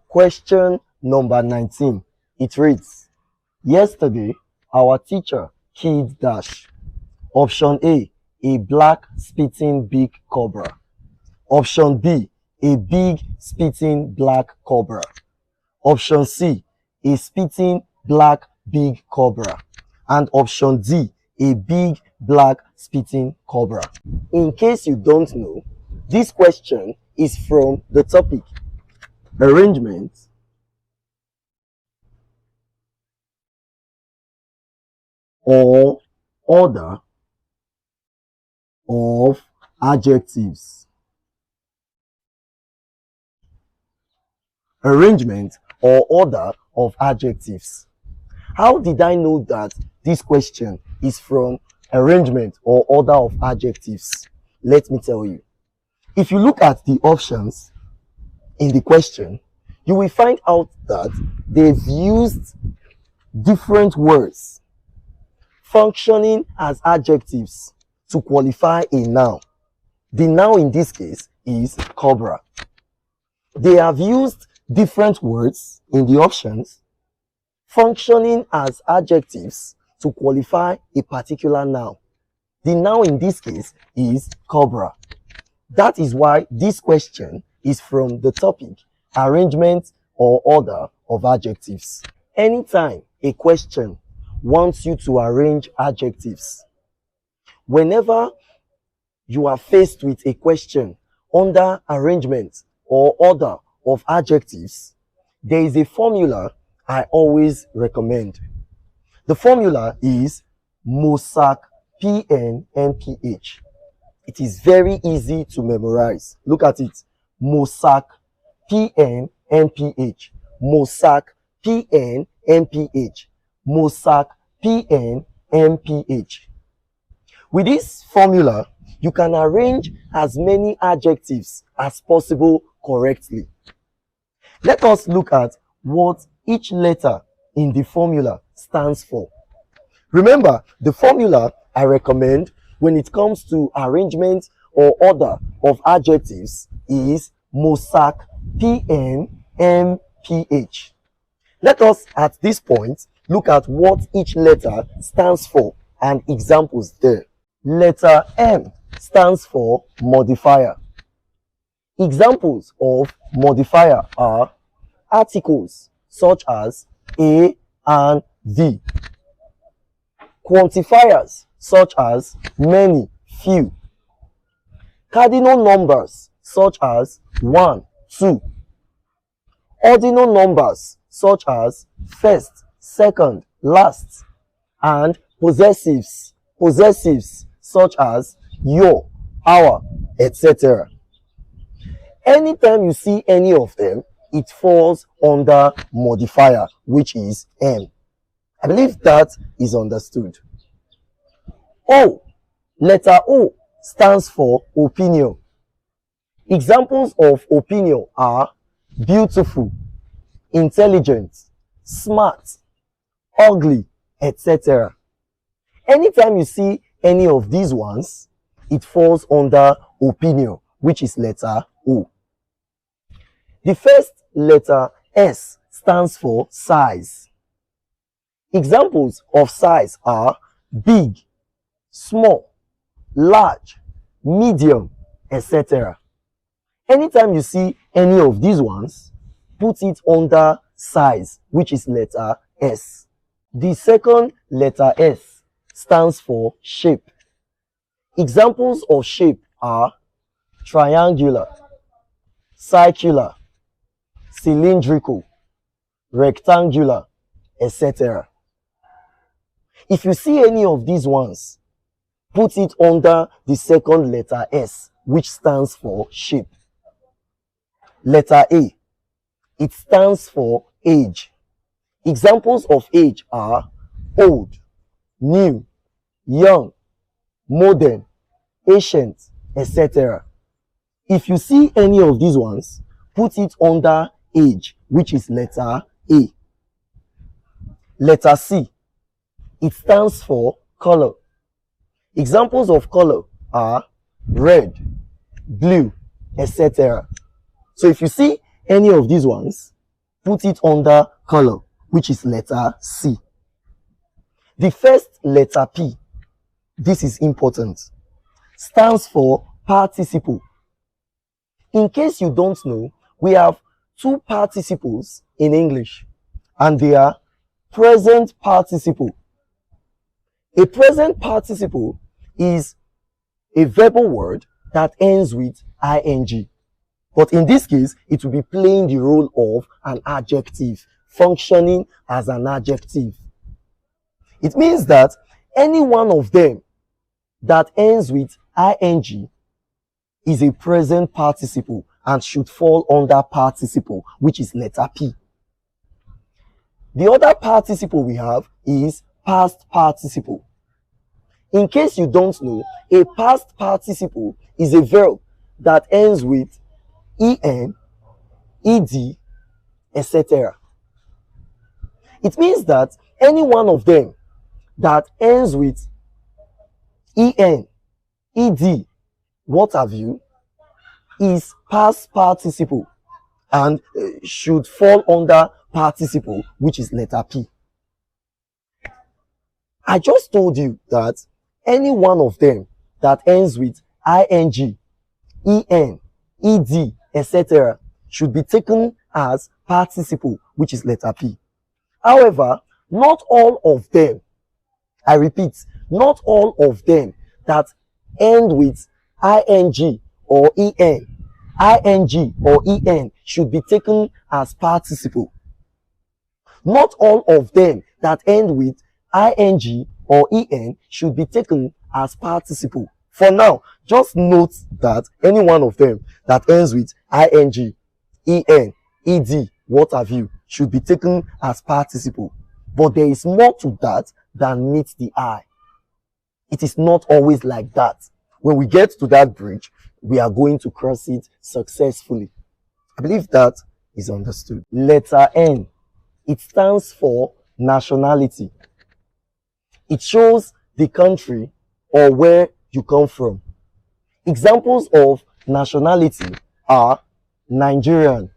Question number 19. It reads, yesterday, our teacher killed dash. Option A black spitting big cobra. Option B, a big spitting black cobra. Option C, a spitting black big cobra. And option D, a big black spitting cobra. In case you don't know, this question is from the topic arrangement or order of adjectives. Arrangement or order of adjectives. How did I know that this question is from arrangement or order of adjectives? Let me tell you. If you look at the options in the question, you will find out that they've used different words functioning as adjectives to qualify a noun. The noun in this case is cobra. They have used different words in the options functioning as adjectives to qualify a particular noun. The noun in this case is cobra. That is why this question is from the topic arrangement or order of adjectives. Anytime a question wants you to arrange adjectives, whenever you are faced with a question under arrangement or order of adjectives, there is a formula I always recommend. The formula is Mossack PNMPH. It is very easy to memorize. Look at it. Mossack PNMPH. Mossack PNMPH. Mossack PNMPH. With this formula, you can arrange as many adjectives as possible correctly. Let us look at what each letter in the formula stands for. Remember, the formula I recommend when it comes to arrangement or order of adjectives is Mossack PNMPH. Let us at this point look at what each letter stands for and examples there. Letter M stands for modifier. Examples of modifier are articles such as a and the. Quantifiers such as many, few. Cardinal numbers such as 1, 2. Ordinal numbers such as first, second, last. And possessives such as your, our, etc. Anytime you see any of them, it falls under modifier, which is M. I believe that is understood. O, letter O stands for opinion. Examples of opinion are beautiful, intelligent, smart, ugly, etc. Anytime you see any of these ones, it falls under opinion, which is letter O. The first letter S stands for size. Examples of size are big, small, large, medium, etc. Anytime you see any of these ones, put it under size, which is letter S. The second letter S stands for shape. Examples of shape are triangular, circular, cylindrical, rectangular, etc. If you see any of these ones, put it under the second letter S, which stands for shape. Letter A, it stands for age. Examples of age are old, new, young, modern, ancient, etc. If you see any of these ones, put it under age, which is letter A. Letter C, it stands for color. Examples of color are red, blue, etc. So if you see any of these ones, put it under color, which is letter C. The first letter P, this is important, stands for participle. In case you don't know, we have two participles in English, and they are present participle. A present participle is a verbal word that ends with ing. But in this case, it will be playing the role of an adjective, functioning as an adjective. It means that any one of them that ends with ing is a present participle and should fall under participle, which is letter P. The other participle we have is past participle. In case you don't know, a past participle is a verb that ends with en, ed, etc. It means that any one of them that ends with en, ed, what have you, is past participle and should fall under participle, which is letter P. I just told you that any one of them that ends with ing, en, ed, etc. should be taken as participle, which is letter P. However, not all of them, I repeat, not all of them that end with ing or en should be taken as participle. Not all of them that end with ing or en should be taken as participle. For now, just note that any one of them that ends with ing, en, ed, what have you, should be taken as participle. But there is more to that than meets the eye. It is not always like that. When we get to that bridge, we are going to cross it successfully. I believe that is understood. Letter N. It stands for nationality. It shows the country or where you come from. Examples of nationality are Nigerian.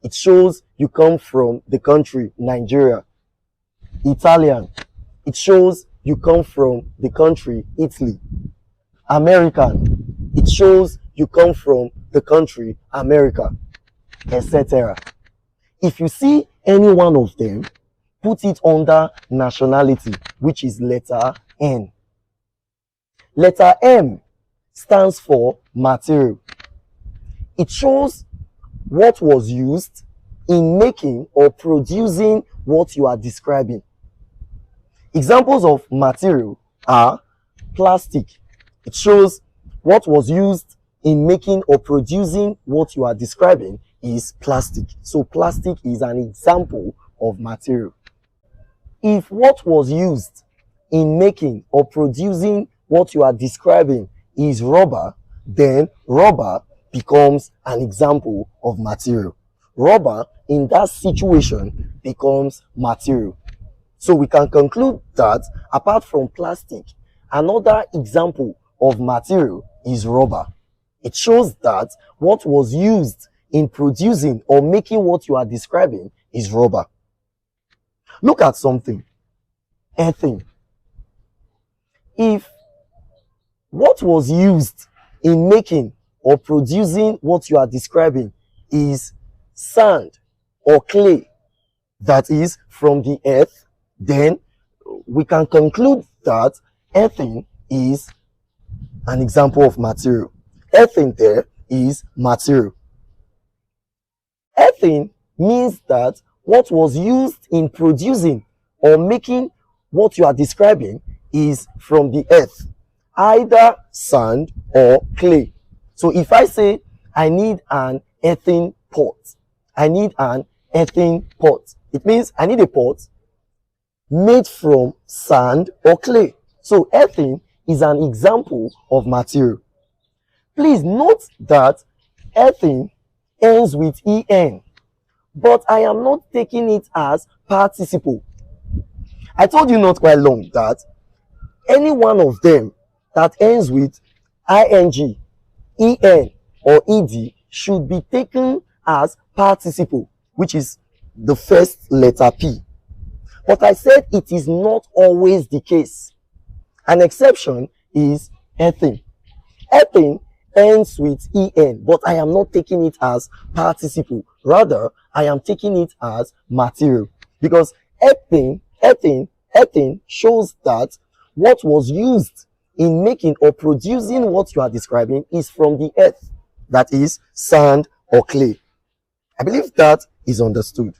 It shows you come from the country Nigeria. Italian. It shows you come from the country Italy. American. It shows you come from the country America, etc. If you see any one of them, put it under nationality, which is letter N. Letter M stands for material. It shows what was used in making or producing what you are describing. Examples of material are plastic. It shows what was used in making or producing what you are describing is plastic. So plastic is an example of material. If what was used in making or producing what you are describing is rubber, then rubber becomes an example of material. Rubber in that situation becomes material. So we can conclude that apart from plastic, another example of material is rubber. It shows that what was used in producing or making what you are describing is rubber. Look at something. Earthing. If what was used in making or producing what you are describing is sand or clay that is from the earth, then we can conclude that earthing is an example of material. Earthing there is material. Earthing means that what was used in producing or making what you are describing is from the earth, either sand or clay. So if I say I need an earthen pot, I need an earthen pot, it means I need a pot made from sand or clay. So earthing is an example of material. Please note that earthing ends with en, but I am not taking it as participle. I told you not quite long that any one of them that ends with ing, en, or ed should be taken as participle, which is the first letter P. But I said it is not always the case. An exception is ethane. Ethane ends with en, but I am not taking it as participle. Rather, I am taking it as material, because ethane shows that what was used in making or producing what you are describing is from the earth, that is sand or clay. I believe that is understood.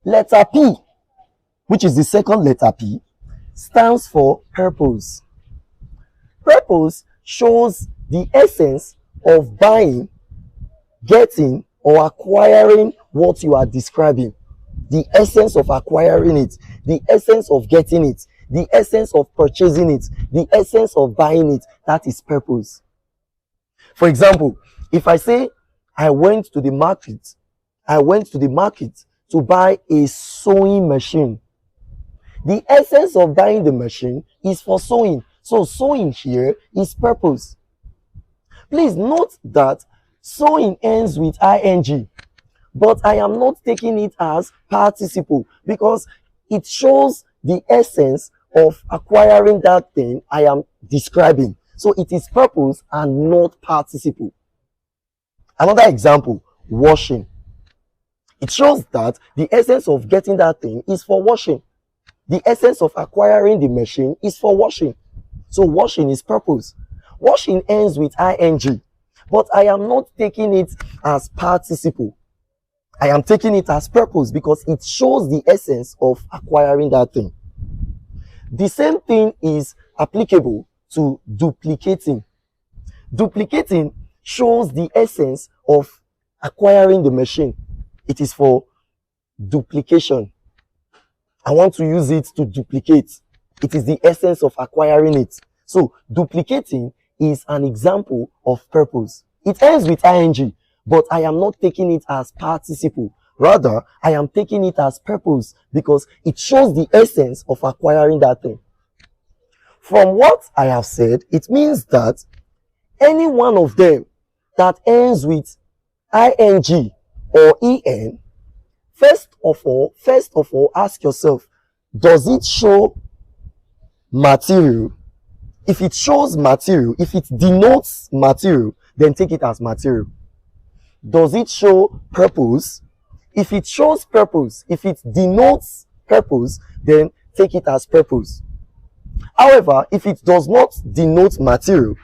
Letter P, which is the second letter P, stands for purpose. Purpose shows the essence of buying, getting, or acquiring what you are describing. The essence of acquiring it, the essence of getting it, the essence of purchasing it, the essence of buying it, that is purpose. For example, if I say I went to the market to buy a sewing machine, the essence of buying the machine is for sewing. So sewing here is purpose. Please note that sewing ends with ing, but I am not taking it as participle because it shows the essence of acquiring that thing I am describing. So it is purpose and not participle. Another example, washing. It shows that the essence of getting that thing is for washing. The essence of acquiring the machine is for washing. So washing is purpose. Washing ends with ing, but I am not taking it as participle. I am taking it as purpose because it shows the essence of acquiring that thing. The same thing is applicable to duplicating. Duplicating shows the essence of acquiring the machine. It is for duplication. I want to use it to duplicate. It is the essence of acquiring it. So duplicating is an example of purpose. It ends with ing, but I am not taking it as participle. Rather, I am taking it as purpose because it shows the essence of acquiring that thing. From what I have said, it means that any one of them that ends with ing or en, first of all, ask yourself, does it show material? If it shows material, if it denotes material, then take it as material. Does it show purpose? If it shows purpose, if it denotes purpose, then take it as purpose. However, if it does not denote material,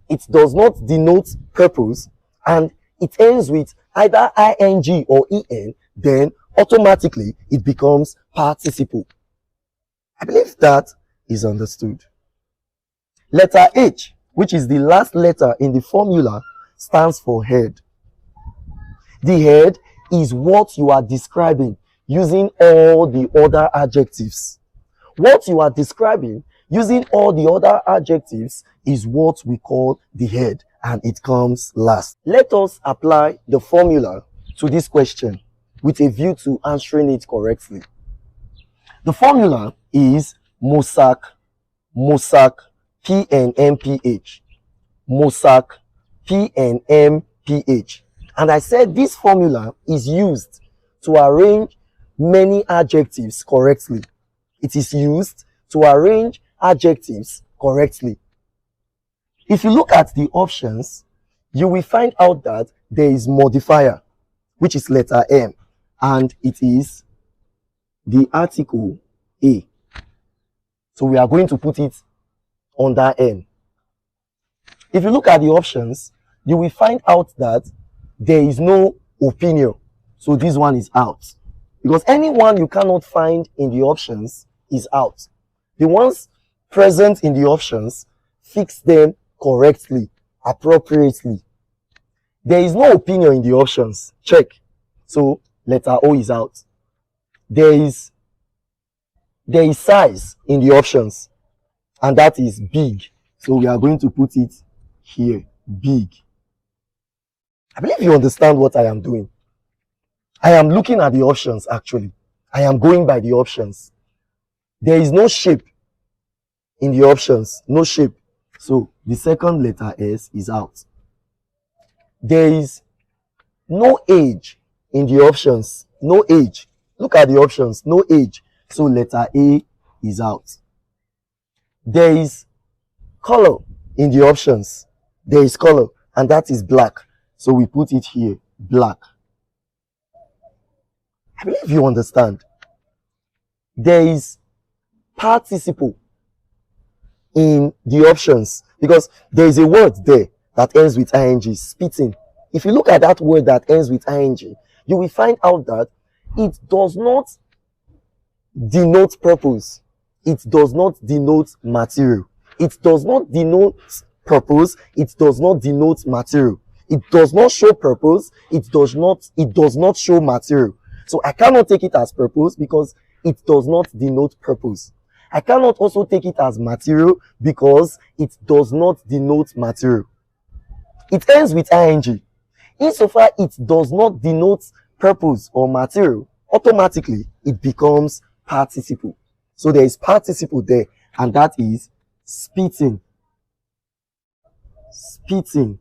it does not denote purpose, and it ends with either ing or en, then automatically it becomes participle. I believe that is understood. Letter H, which is the last letter in the formula, stands for head. The head is what you are describing using all the other adjectives. What you are describing using all the other adjectives is what we call the head, and it comes last. Let us apply the formula to this question with a view to answering it correctly. The formula is Mossack, PNMPH, Mossack, PNMPH. And I said this formula is used to arrange many adjectives correctly. It is used to arrange adjectives correctly. If you look at the options, you will find out that there is modifier, which is letter M, and it is the article A. So we are going to put it under M. If you look at the options, you will find out that there is no opinion. So this one is out. Because anyone you cannot find in the options is out. The ones present in the options, fix them correctly, appropriately. There is no opinion in the options. Check. So letter O is out. There is size in the options, and that is big. So we are going to put it here, big. I believe you understand what I am doing. I am looking at the options actually. I am going by the options. There is no shape in the options, no shape. So the second letter S is out. There is no age in the options, no age. Look at the options, no age. So letter A is out. There is color in the options. There is color, and that is black. So we put it here, black. I believe you understand. There is participle in the options because there is a word there that ends with ing, spitting. If you look at that word that ends with ing, you will find out that it does not denote purpose. It does not denote material. It does not denote purpose. It does not denote material. It does not show purpose. It does not show material. So I cannot take it as purpose because it does not denote purpose. I cannot also take it as material because it does not denote material. It ends with ing. Insofar it does not denote purpose or material, automatically it becomes participle. So there is participle there, and that is spitting. Spitting.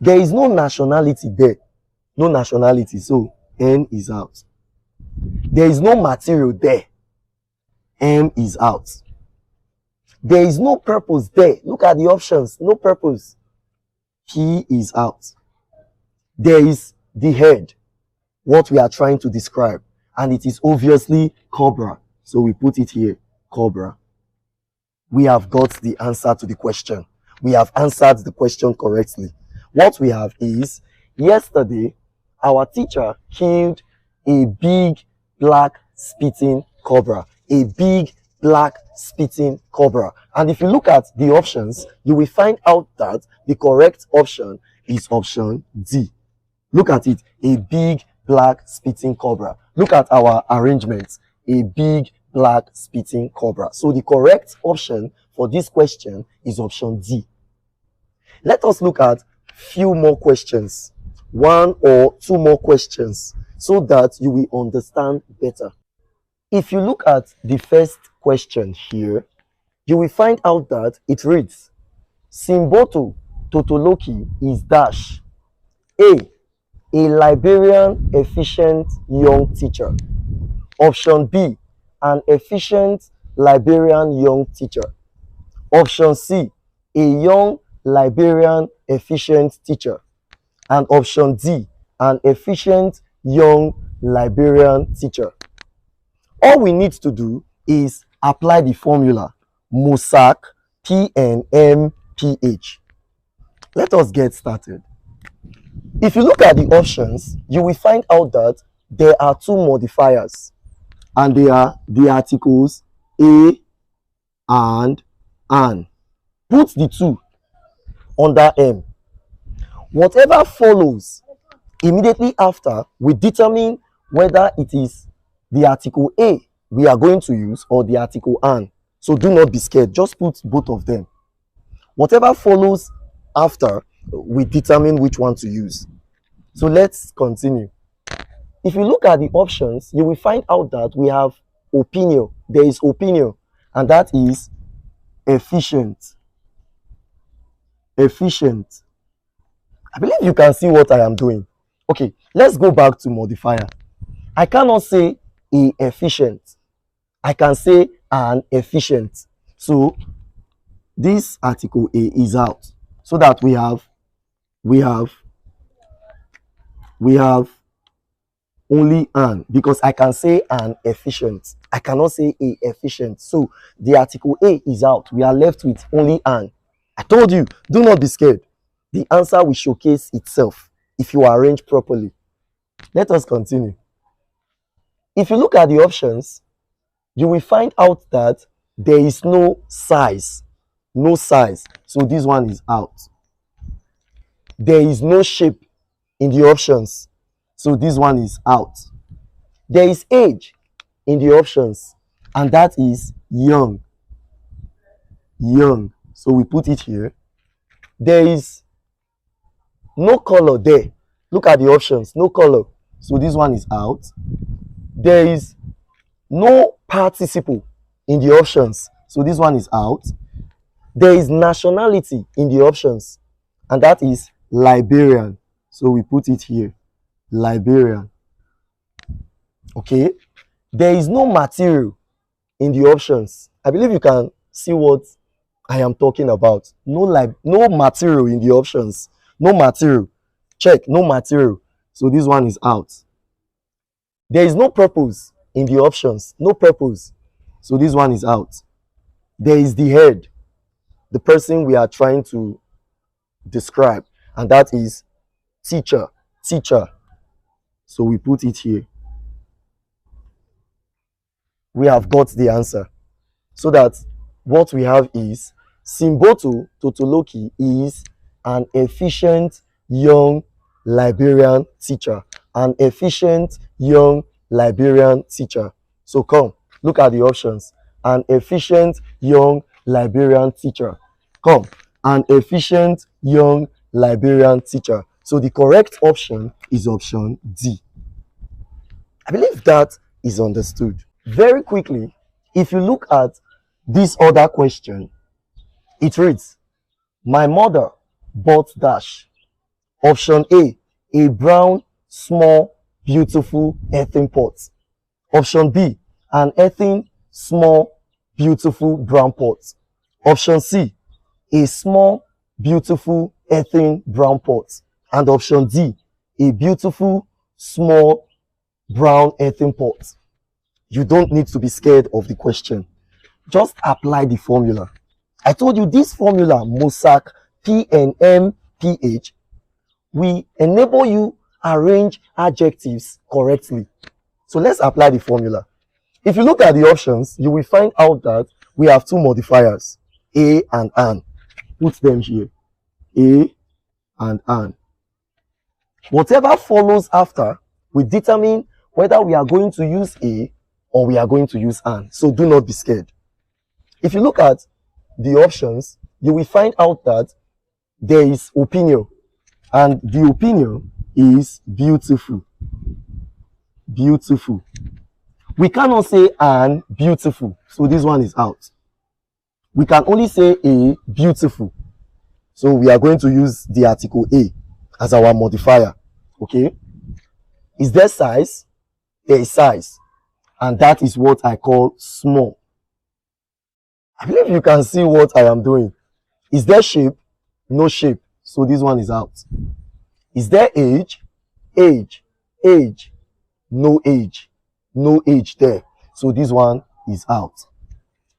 There is no nationality there. No nationality, so N is out. There is no material there. M is out. There is no purpose there. Look at the options. No purpose. P is out. There is the head, what we are trying to describe, and it is obviously cobra. So we put it here, cobra. We have got the answer to the question. We have answered the question correctly. What we have is, yesterday, our teacher killed a big black spitting cobra. A big black spitting cobra. And if you look at the options, you will find out that the correct option is option D. Look at it, a big black spitting cobra. Look at our arrangements, a big black spitting cobra. So the correct option for this question is option D. Let us look at few more questions, 1 or 2 more questions, so that you will understand better. If you look at the first question here, you will find out that it reads, Simboto Totoloki is dash. A Liberian efficient young teacher. Option B, an efficient Liberian young teacher. Option C, a young Liberian efficient teacher. And option D, an efficient young Liberian teacher. All we need to do is apply the formula Mossack PNMPH. Let us get started. If you look at the options, you will find out that there are 2 modifiers, and they are the articles a and an. Put the 2 under M. Whatever follows immediately after, we determine whether it is the article A we are going to use or the article an. So do not be scared, just put both of them. Whatever follows after, we determine which one to use. So let's continue. If you look at the options, you will find out that we have opinion. There is opinion, and that is efficient. Efficient. I believe you can see what I am doing. Okay, let's go back to modifier. I cannot say a efficient. I can say an efficient. So this article A is out, so that we have only an, because I can say an efficient. I cannot say a efficient. So the article A is out. We are left with only an. I told you, do not be scared. The answer will showcase itself if you arrange properly. Let us continue. If you look at the options, you will find out that there is no size. No size. So this one is out. There is no shape in the options. So this one is out. There is age in the options, and that is young. Young. So we put it here. There is no color there. Look at the options. No color. So this one is out. There is no participle in the options. So this one is out. There is nationality in the options, and that is Liberian. So we put it here. Liberian. Okay. There is no material in the options. I believe you can see what I am talking about. No material in the options. No material. Check. No material. So this one is out. There is no purpose in the options. No purpose. So this one is out. There is the head. The person we are trying to describe. And that is teacher. Teacher. So we put it here. We have got the answer. So that what we have is Simboto Totoloki is an efficient young Liberian teacher. An efficient young Liberian teacher. So come, look at the options. An efficient young Liberian teacher. Come, an efficient young Liberian teacher. So the correct option is option D. I believe that is understood. Very quickly, if you look at this other question, it reads, my mother bought dash. Option A brown, small, beautiful earthen pot. Option B, an earthen, small, beautiful brown pot. Option C, a small, beautiful earthen brown pot. And option D, a beautiful, small, brown earthen pot. You don't need to be scared of the question. Just apply the formula. I told you this formula, Mossack PNMPH, will enable you arrange adjectives correctly. So let's apply the formula. If you look at the options, you will find out that we have two modifiers, a and an. Put them here, a and an. Whatever follows after will determine whether we are going to use a or we are going to use an. So do not be scared. If you look at the options, you will find out that there is opinion, and the opinion is beautiful. Beautiful. We cannot say an beautiful, so this one is out. We can only say a beautiful, so we are going to use the article a as our modifier. Okay. Is there size? There is size, and that is what I call small. I believe you can see what I am doing. Is there shape? No shape. So this one is out. Is there age? Age. Age. No age. No age there. So this one is out.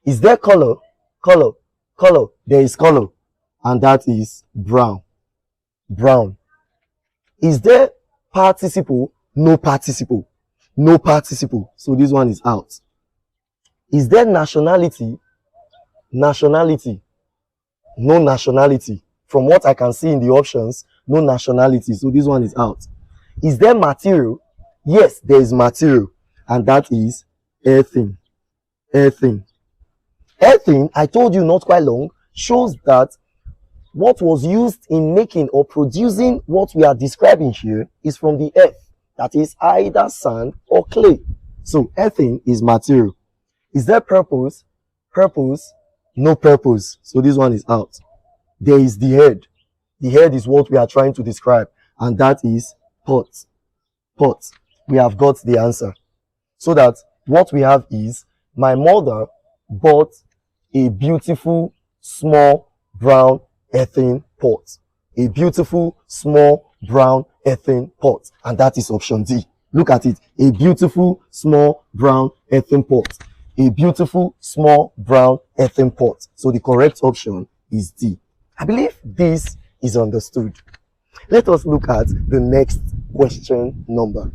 Is there color? Color. Color. There is color. And that is brown. Brown. Is there participle? No participle. No participle. So this one is out. Is there nationality? Nationality. No nationality. From what I can see in the options, no nationality. So this one is out. Is there material? Yes, there is material. And that is earthen. Earthen. Earthen, I told you not quite long, shows that what was used in making or producing what we are describing here is from the earth. That is either sand or clay. So earthen is material. Is there purpose? Purpose? No purpose. So this one is out. There is the head. The head is what we are trying to describe, and that is pot. Pot. We have got the answer. So that what we have is, my mother bought a beautiful, small, brown earthen pot. A beautiful, small, brown earthen pot. And that is option D. Look at it. A beautiful, small, brown earthen pot. A beautiful, small, brown earthen pot. So the correct option is D. I believe this is understood. Let us look at the next question number.